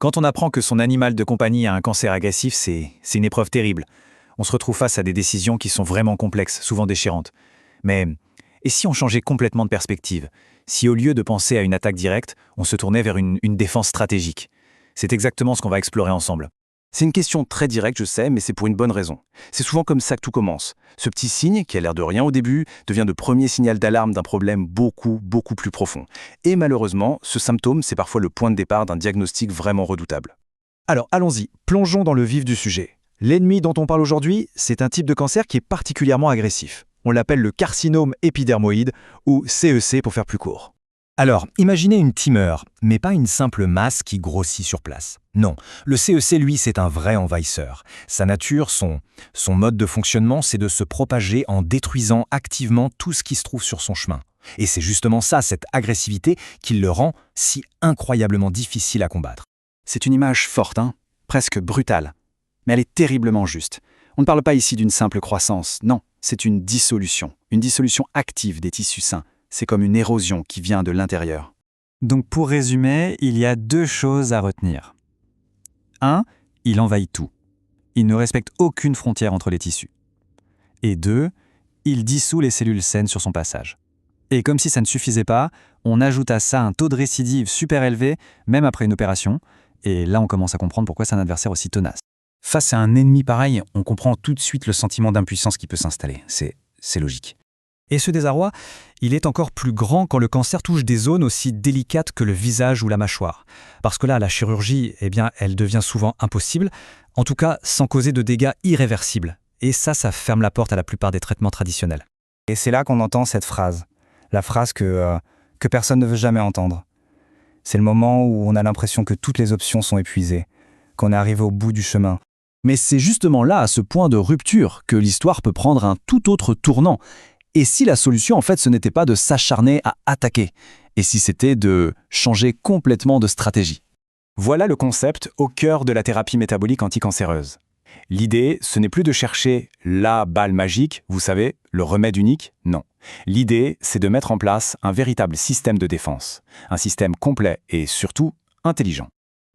Quand on apprend que son animal de compagnie a un cancer agressif, c'est une épreuve terrible. On se retrouve face à des décisions qui sont vraiment complexes, souvent déchirantes. Mais et si on changeait complètement de perspective? Si au lieu de penser à une attaque directe, on se tournait vers une défense stratégique? C'est exactement ce qu'on va explorer ensemble. C'est une question très directe, je sais, mais c'est pour une bonne raison. C'est souvent comme ça que tout commence. Ce petit signe, qui a l'air de rien au début, devient le premier signal d'alarme d'un problème beaucoup plus profond. Et malheureusement, ce symptôme, c'est parfois le point de départ d'un diagnostic vraiment redoutable. Alors allons-y, plongeons dans le vif du sujet. L'ennemi dont on parle aujourd'hui, c'est un type de cancer qui est particulièrement agressif. On l'appelle le carcinome épidermoïde, ou CEC pour faire plus court. Alors, imaginez une tumeur, mais pas une simple masse qui grossit sur place. Non, le CEC, lui, c'est un vrai envahisseur. Sa nature, son mode de fonctionnement, c'est de se propager en détruisant activement tout ce qui se trouve sur son chemin. Et c'est justement ça, cette agressivité, qui le rend si incroyablement difficile à combattre. C'est une image forte, presque brutale. Mais elle est terriblement juste. On ne parle pas ici d'une simple croissance, non, c'est une dissolution active des tissus sains. C'est comme une érosion qui vient de l'intérieur. Donc pour résumer, il y a deux choses à retenir. 1. Il envahit tout. Il ne respecte aucune frontière entre les tissus. Et 2. Il dissout les cellules saines sur son passage. Et comme si ça ne suffisait pas, on ajoute à ça un taux de récidive super élevé, même après une opération. Et là, on commence à comprendre pourquoi c'est un adversaire aussi tenace. Face à un ennemi pareil, on comprend tout de suite le sentiment d'impuissance qui peut s'installer. C'est logique. Et ce désarroi, il est encore plus grand quand le cancer touche des zones aussi délicates que le visage ou la mâchoire. Parce que là, la chirurgie, elle devient souvent impossible, en tout cas sans causer de dégâts irréversibles. Et ça ferme la porte à la plupart des traitements traditionnels. Et c'est là qu'on entend cette phrase, la phrase que personne ne veut jamais entendre. C'est le moment où on a l'impression que toutes les options sont épuisées, qu'on est arrivé au bout du chemin. Mais c'est justement là, à ce point de rupture, que l'histoire peut prendre un tout autre tournant. Et si la solution, en fait, ce n'était pas de s'acharner à attaquer, et si c'était de changer complètement de stratégie? Voilà le concept au cœur de la thérapie métabolique anticancéreuse. L'idée, ce n'est plus de chercher la balle magique, vous savez, le remède unique, non. L'idée, c'est de mettre en place un véritable système de défense, un système complet et surtout intelligent.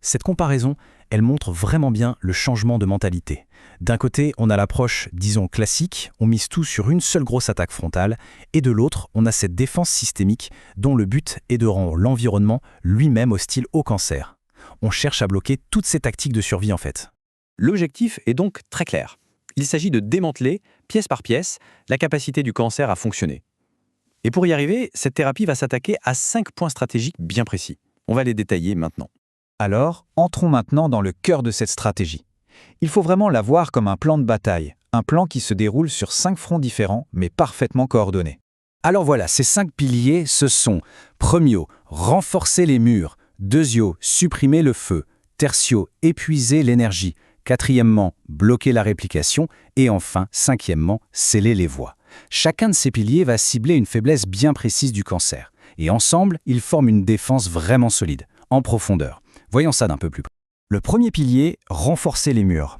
Cette comparaison, elle montre vraiment bien le changement de mentalité. D'un côté, on a l'approche, disons, classique, on mise tout sur une seule grosse attaque frontale, et de l'autre, on a cette défense systémique dont le but est de rendre l'environnement lui-même hostile au cancer. On cherche à bloquer toutes ces tactiques de survie en fait. L'objectif est donc très clair. Il s'agit de démanteler, pièce par pièce, la capacité du cancer à fonctionner. Et pour y arriver, cette thérapie va s'attaquer à 5 points stratégiques bien précis. On va les détailler maintenant. Alors, entrons maintenant dans le cœur de cette stratégie. Il faut vraiment la voir comme un plan de bataille, un plan qui se déroule sur 5 fronts différents, mais parfaitement coordonnés. Alors voilà, ces 5 piliers, ce sont: premio, renforcer les murs; deuxio, supprimer le feu; tertio, épuiser l'énergie; quatrièmement, bloquer la réplication; et enfin, cinquièmement, sceller les voies. Chacun de ces piliers va cibler une faiblesse bien précise du cancer. Et ensemble, ils forment une défense vraiment solide, en profondeur. Voyons ça d'un peu plus près. Le premier pilier, renforcer les murs.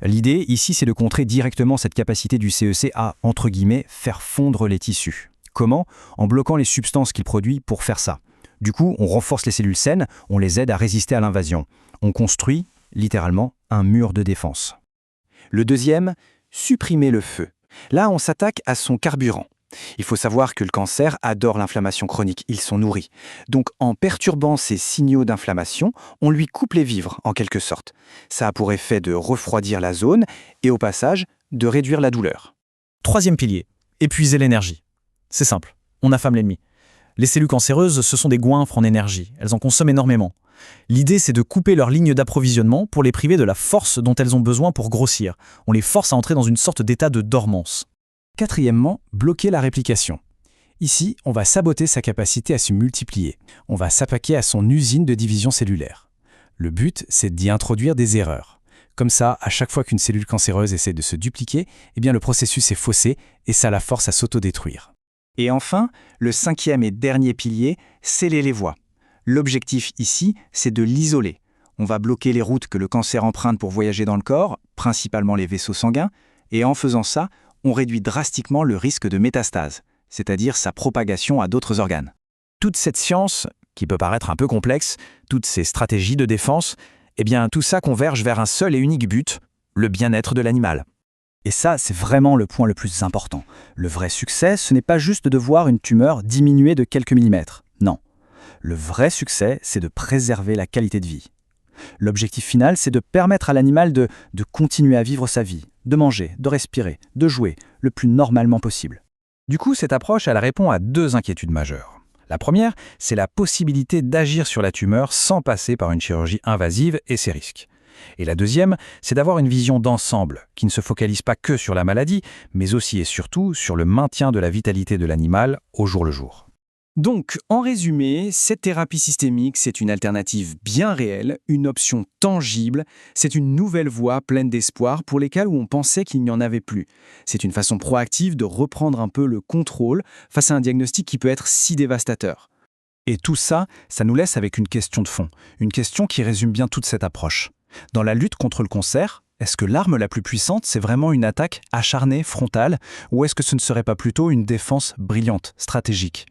L'idée ici, c'est de contrer directement cette capacité du CEC à, entre guillemets, faire fondre les tissus. Comment? En bloquant les substances qu'il produit pour faire ça. Du coup, on renforce les cellules saines, on les aide à résister à l'invasion. On construit, littéralement, un mur de défense. Le deuxième, supprimer le feu. Là, on s'attaque à son carburant. Il faut savoir que le cancer adore l'inflammation chronique, ils sont nourris. Donc en perturbant ces signaux d'inflammation, on lui coupe les vivres en quelque sorte. Ça a pour effet de refroidir la zone et au passage de réduire la douleur. Troisième pilier, épuiser l'énergie. C'est simple, on affame l'ennemi. Les cellules cancéreuses, ce sont des goinfres en énergie, elles en consomment énormément. L'idée, c'est de couper leur ligne d'approvisionnement pour les priver de la force dont elles ont besoin pour grossir. On les force à entrer dans une sorte d'état de dormance. Quatrièmement, bloquer la réplication. Ici, on va saboter sa capacité à se multiplier. On va s'attaquer à son usine de division cellulaire. Le but, c'est d'y introduire des erreurs. Comme ça, à chaque fois qu'une cellule cancéreuse essaie de se dupliquer, le processus est faussé et ça la force à s'autodétruire. Et enfin, le cinquième et dernier pilier, sceller les voies. L'objectif ici, c'est de l'isoler. On va bloquer les routes que le cancer emprunte pour voyager dans le corps, principalement les vaisseaux sanguins, et en faisant ça, on réduit drastiquement le risque de métastase, c'est-à-dire sa propagation à d'autres organes. Toute cette science, qui peut paraître un peu complexe, toutes ces stratégies de défense, Eh bien, tout ça converge vers un seul et unique but, le bien-être de l'animal. Et ça, c'est vraiment le point le plus important. Le vrai succès, ce n'est pas juste de voir une tumeur diminuer de quelques millimètres. Non. Le vrai succès, c'est de préserver la qualité de vie. L'objectif final, c'est de permettre à l'animal de continuer à vivre sa vie, de manger, de respirer, de jouer, le plus normalement possible. Du coup, cette approche, elle répond à 2 inquiétudes majeures. La première, c'est la possibilité d'agir sur la tumeur sans passer par une chirurgie invasive et ses risques. Et la deuxième, c'est d'avoir une vision d'ensemble, qui ne se focalise pas que sur la maladie, mais aussi et surtout sur le maintien de la vitalité de l'animal au jour le jour. Donc, en résumé, cette thérapie systémique, c'est une alternative bien réelle, une option tangible, c'est une nouvelle voie pleine d'espoir pour les cas où on pensait qu'il n'y en avait plus. C'est une façon proactive de reprendre un peu le contrôle face à un diagnostic qui peut être si dévastateur. Et tout ça, ça nous laisse avec une question de fond, une question qui résume bien toute cette approche. Dans la lutte contre le cancer, est-ce que l'arme la plus puissante, c'est vraiment une attaque acharnée, frontale, ou est-ce que ce ne serait pas plutôt une défense brillante, stratégique ?